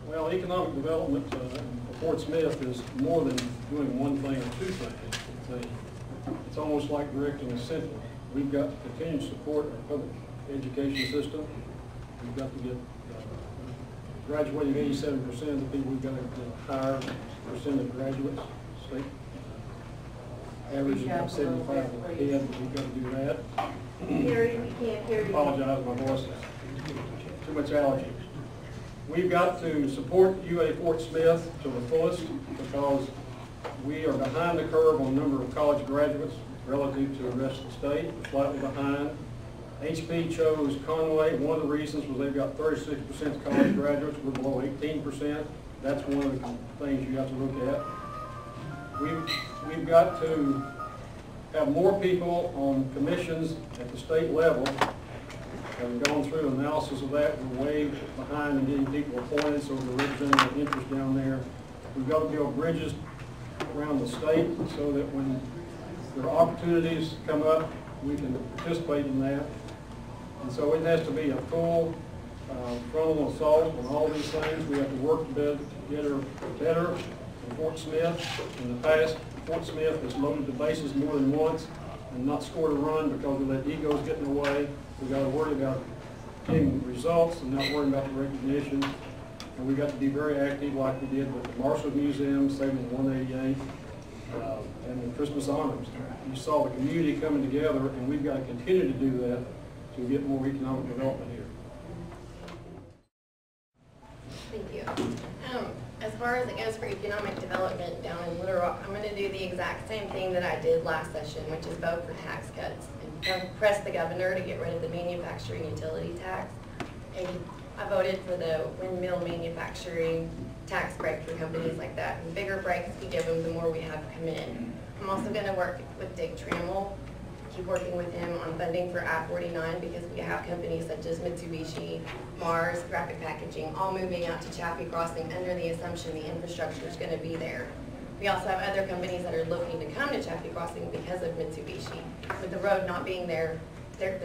Well, economic development for Fort Smith is more than doing one thing or two things. It's almost like directing a symphony. We've got to continue to support our public education system. We've got to get graduating 87% of the people. We've got to get a higher percent of graduates. State average is about 75 head, but we've got to do that. Harry, we can't hear you. Apologize, my voice is too much allergy. We've got to support UA Fort Smith to the fullest because we are behind the curve on the number of college graduates relative to the rest of the state. We're slightly behind. HP chose Conway. One of the reasons was they've got 36% college graduates. We're below 18%. That's one of the things you have to look at. We've got to have more people on commissions at the state level. We've gone through analysis of that. We're way behind in getting people appointed, so we're representing interest down there. We've got to build bridges around the state so that when there are opportunities come up, we can participate in that. And so it has to be a full frontal assault on all these things. We have to work together better in Fort Smith. In the past, Fort Smith has loaded the bases more than once and not scored a run because we let egos get in the way. We've got to worry about getting results and not worrying about the recognition. And we've got to be very active like we did with the Marshall Museum, Saving 188, and the Christmas Honors. You saw the community coming together, and we've got to continue to do that to get more economic development here. Thank you. As far as it goes for economic development down in Little Rock, I'm going to do the exact same thing that I did last session, which is vote for tax cuts and press the governor to get rid of the manufacturing utility tax. And I voted for the windmill manufacturing tax break for companies like that. And the bigger breaks we give them, the more we have come in. I'm also going to work with Dick Trammell, keep working with him on funding for I-49 because we have companies such as Mitsubishi, Mars, Graphic Packaging, all moving out to Chaffee Crossing under the assumption the infrastructure is going to be there. We also have other companies that are looking to come to Chaffee Crossing because of Mitsubishi. With the road not being there, they're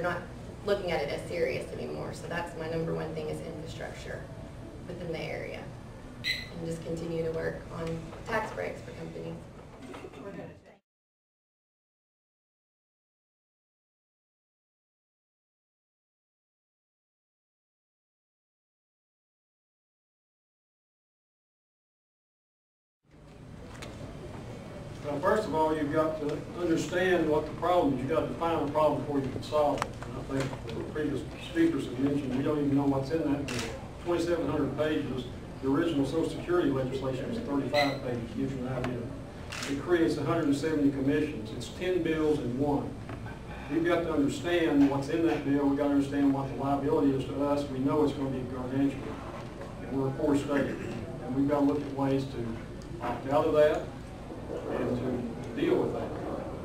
not looking at it as serious anymore. So that's my number one thing is infrastructure within the area. And just continue to work on tax breaks for companies. Well, first of all, you've got to understand what the problem is. You've got to define the problem before you can solve it. And I think the previous speakers have mentioned we don't even know what's in that bill. 2,700 pages. The original Social Security legislation was 35 pages, gives you an idea. It creates 170 commissions. It's 10 bills in one. We've got to understand what's in that bill. We've got to understand what the liability is to us. We know it's going to be gargantuan. And we're a poor state. And we've got to look at ways to opt out of that and to deal with that.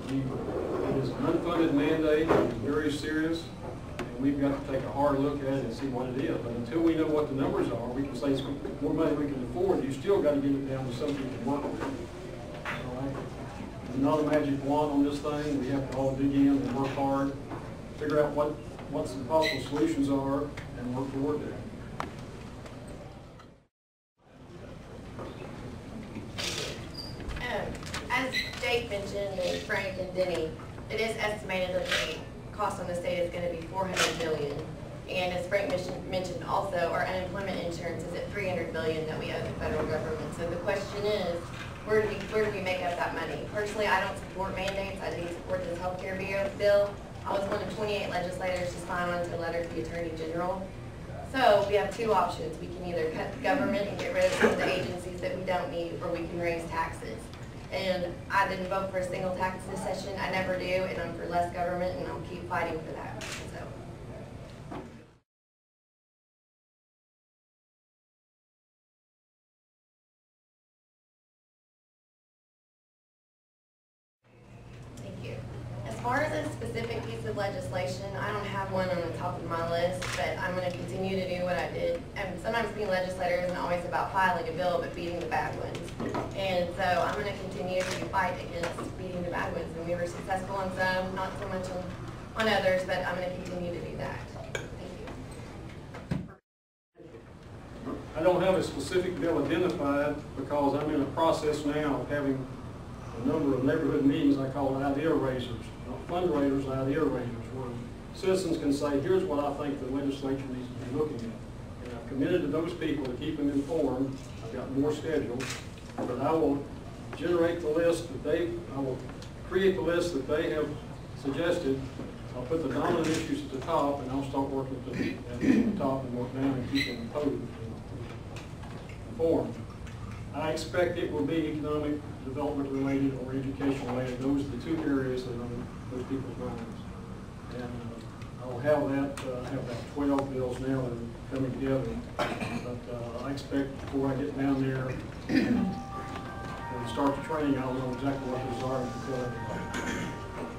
It is an unfunded mandate. It's very serious. And we've got to take a hard look at it and see what it is. But until we know what the numbers are, we can say it's more money we can afford. You still got to get it down to something you can work with. There's not a magic wand on this thing. We have to all dig in and work hard, figure out what the possible solutions are, and work toward that. As Jake mentioned, and Frank and Denny, it is estimated that the cost on the state is going to be $400 billion. And as Frank mentioned also, our unemployment insurance is at $300 billion that we owe the federal government. So the question is, where do we make up that money? Personally, I don't support mandates. I didn't support this healthcare bill. I was one of 28 legislators to sign on to a letter to the Attorney General. So we have two options. We can either cut the government and get rid of some of the agencies that we don't need, or we can raise taxes. And I didn't vote for a single tax this session. I never do, and I'm for less government, and I'll keep fighting for that. So. Thank you. As far as a specific piece of legislation, I don't have one on the top of my list, but I'm going to continue to do what I did. And sometimes being a legislator isn't always about filing a bill, but beating the bad ones. And so I'm going to continue to fight against beating the bad ones. And we were successful on some, not so much on others, but I'm going to continue to do that. Thank you. I don't have a specific bill identified because I'm in a process now of having a number of neighborhood meetings I call idea raisers, not fundraisers, idea raisers, where citizens can say, here's what I think the legislature needs to be looking at. And I've committed to those people to keep them informed. I've got more scheduled, but I will generate the list that I will create the list that they have suggested. I'll put the dominant issues at the top, and I'll start working at the top and work down and keep them informed. I expect it will be economic development related or education related. Those are the two areas that are on those people's minds. And I'll have that 12 bills now that are coming together. But I expect before I get down there and start the training, I'll know exactly what those are and tell everybody.